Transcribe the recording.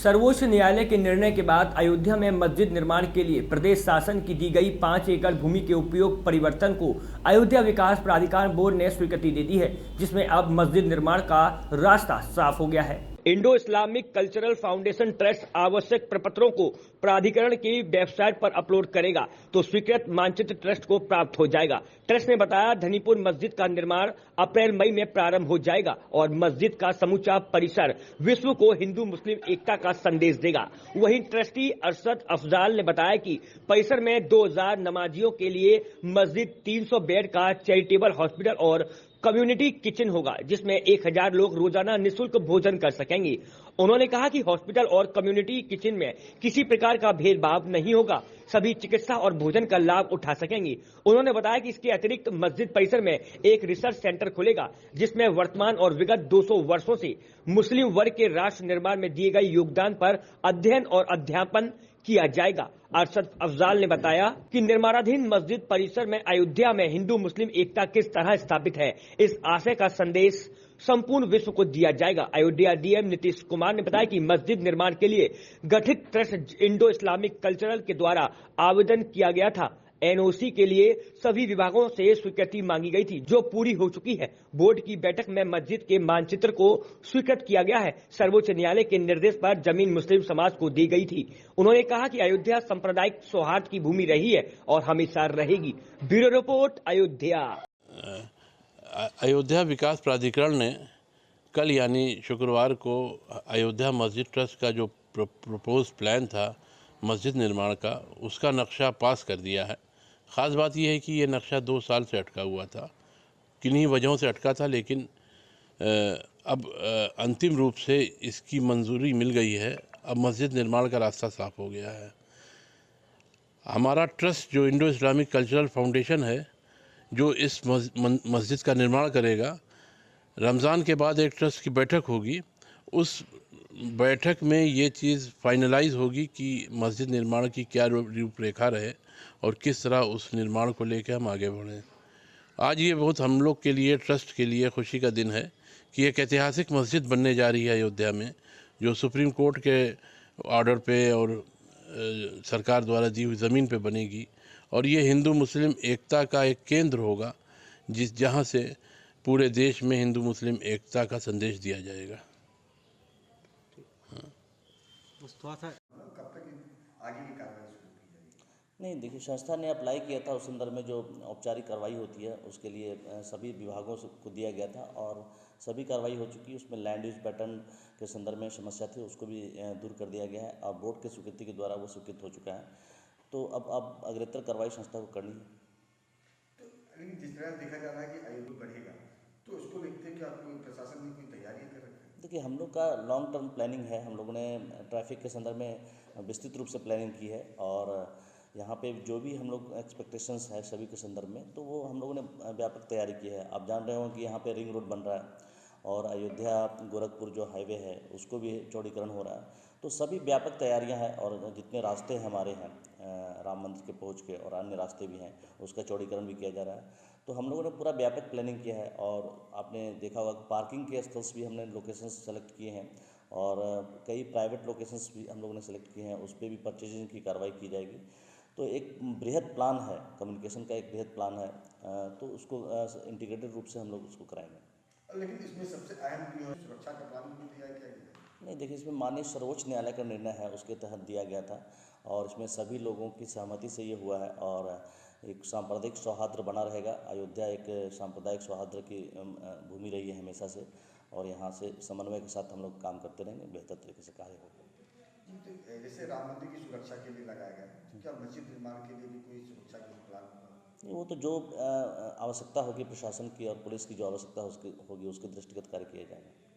सर्वोच्च न्यायालय के निर्णय के बाद अयोध्या में मस्जिद निर्माण के लिए प्रदेश शासन की दी गई 5 एकड़ भूमि के उपयोग परिवर्तन को अयोध्या विकास प्राधिकार बोर्ड ने स्वीकृति दे दी है, जिसमें अब मस्जिद निर्माण का रास्ता साफ हो गया है। Indo Islamic cultural foundation trust आवश्यक प्रपत्रों को प्राधिकरण की वेबसाइट पर अपलोड करेगा तो स्वीकृत मानचित्र ट्रस्ट को प्राप्त हो जाएगा। ट्रस्ट ने बताया, धनीपुर मस्जिद का निर्माण अप्रैल मई में प्रारंभ हो जाएगा और मस्जिद का समूचा परिसर विश्व को हिंदू मुस्लिम एकता का संदेश देगा। वहीं ट्रस्टी अरशद अफजाल ने बताया कि परिसर में 2000 नमाजियों के लिए मस्जिद, 300 बेड का चैरिटेबल हॉस्पिटल और कम्युनिटी किचन होगा, जिसमें 1000 लोग रोजाना निःशुल्क भोजन कर सकेंगे। उन्होंने कहा कि हॉस्पिटल और कम्युनिटी किचन में किसी प्रकार का भेदभाव नहीं होगा, सभी चिकित्सा और भोजन का लाभ उठा सकेंगे। उन्होंने बताया कि इसके अतिरिक्त मस्जिद परिसर में एक रिसर्च सेंटर खुलेगा, जिसमें वर्तमान और विगत 200 वर्षों से मुस्लिम वर्ग के राष्ट्र निर्माण में दिए गए योगदान पर अध्ययन और अध्यापन किया जाएगा। अरशद अफजाल ने बताया कि निर्माणाधीन मस्जिद परिसर में अयोध्या में हिंदू मुस्लिम एकता किस तरह स्थापित है, इस आशय का संदेश संपूर्ण विश्व को दिया जाएगा। अयोध्या डीएम नीतीश कुमार ने बताया कि मस्जिद निर्माण के लिए गठित ट्रस्ट इंडो इस्लामिक कल्चरल के द्वारा आवेदन किया गया था। एनओसी के लिए सभी विभागों से स्वीकृति मांगी गई थी, जो पूरी हो चुकी है। बोर्ड की बैठक में मस्जिद के मानचित्र को स्वीकृत किया गया है। सर्वोच्च न्यायालय के निर्देश पर जमीन मुस्लिम समाज को दी गई थी। उन्होंने कहा कि अयोध्या सांप्रदायिक सौहार्द की भूमि रही है और हमेशा रहेगी। Bureau report, Ayodhya. अयोध्या विकास प्राधिकरण ने कल यानी शुक्रवार को अयोध्या मस्जिद ट्रस्ट का जो प्रपोज प्लान था मस्जिद निर्माण का, उसका नक्शा पास कर दिया है। ख़ास बात यह है कि ये नक्शा 2 साल से अटका हुआ था, किन्हीं वजहों से अटका था, लेकिन अब अंतिम रूप से इसकी मंजूरी मिल गई है। अब मस्जिद निर्माण का रास्ता साफ हो गया है। हमारा ट्रस्ट जो इंडो इस्लामिक कल्चरल फाउंडेशन है, जो इस मस्जिद का निर्माण करेगा, रमज़ान के बाद एक ट्रस्ट की बैठक होगी। उस बैठक में ये चीज़ फाइनलाइज होगी कि मस्जिद निर्माण की क्या रूपरेखा रहे और किस तरह उस निर्माण को लेकर हम आगे बढ़ें। आज ये बहुत हम लोग के लिए, ट्रस्ट के लिए खुशी का दिन है कि एक ऐतिहासिक मस्जिद बनने जा रही है अयोध्या में, जो सुप्रीम कोर्ट के ऑर्डर पे और सरकार द्वारा दी हुई ज़मीन पे बनेगी और ये हिंदू मुस्लिम एकता का एक केंद्र होगा, जहाँ से पूरे देश में हिंदू मुस्लिम एकता का संदेश दिया जाएगा। कब तक आगे की कार्रवाई शुरू की जाएगी? नहीं, देखिए, संस्था ने अप्लाई किया था, उस संदर्भ में जो औपचारिक कार्रवाई होती है उसके लिए सभी विभागों को दिया गया था और सभी कार्रवाई हो चुकी है। उसमें लैंड यूज पैटर्न के संदर्भ में समस्या थी, उसको भी दूर कर दिया गया है और बोर्ड के स्वीकृति के द्वारा वो स्वीकृत हो चुका है। तो अब अग्रेतर कार्रवाई संस्था को करनी है। तो लेकिन जिस तरह देखा जा रहा है कि अयोध्या बढ़ेगा, तो उसको देखते क्या प्रशासन ने कोई तैयारी कर रखी है? देखिए, हम लोग का लॉन्ग टर्म प्लानिंग है। हम लोगों ने ट्रैफिक के संदर्भ में विस्तृत रूप से प्लानिंग की है और यहाँ पे जो भी हम लोग एक्सपेक्टेशंस है सभी के संदर्भ में, तो वो हम लोगों ने व्यापक तैयारी की है। आप जान रहे हो कि यहाँ पे रिंग रोड बन रहा है और अयोध्या गोरखपुर जो हाईवे है उसको भी चौड़ीकरण हो रहा है। तो सभी व्यापक तैयारियां हैं और जितने रास्ते हमारे हैं राम मंदिर के पहुँच के और अन्य रास्ते भी हैं, उसका चौड़ीकरण भी किया जा रहा है। तो हम लोगों ने पूरा व्यापक प्लानिंग किया है और आपने देखा होगा पार्किंग के स्थल्स भी हमने लोकेशंस सेलेक्ट किए हैं और कई प्राइवेट लोकेशंस भी हम लोगों ने सेलेक्ट किए हैं, उस पर भी परचेजिंग की कार्रवाई की जाएगी। तो एक बृहद प्लान है, कम्युनिकेशन का एक बृहद प्लान है, तो उसको इंटीग्रेटेड रूप से हम लोग उसको कराएंगे। लेकिन इसमें सबसे अहम जो है सुरक्षा का प्लान भी दिया गया है। नहीं, देखिए, इसमें माननीय सर्वोच्च न्यायालय का निर्णय है, उसके तहत दिया गया था और इसमें सभी लोगों की सहमति से ये हुआ है और एक सांप्रदायिक सौहार्द बना रहेगा। अयोध्या एक सांप्रदायिक सौहार्द की भूमि रही है हमेशा से और यहाँ से समन्वय के साथ हम लोग काम करते रहेंगे, बेहतर तरीके से कार्य होगा। जैसे राम मंदिर की सुरक्षा के लिए लगाया गया, तो क्या मस्जिद निर्माण के लिए भी कोई सुरक्षा की प्लान होगा? वो तो जो आवश्यकता होगी प्रशासन की और पुलिस की जो आवश्यकता होगी उसके दृष्टिगत कार्य किए जाएंगे।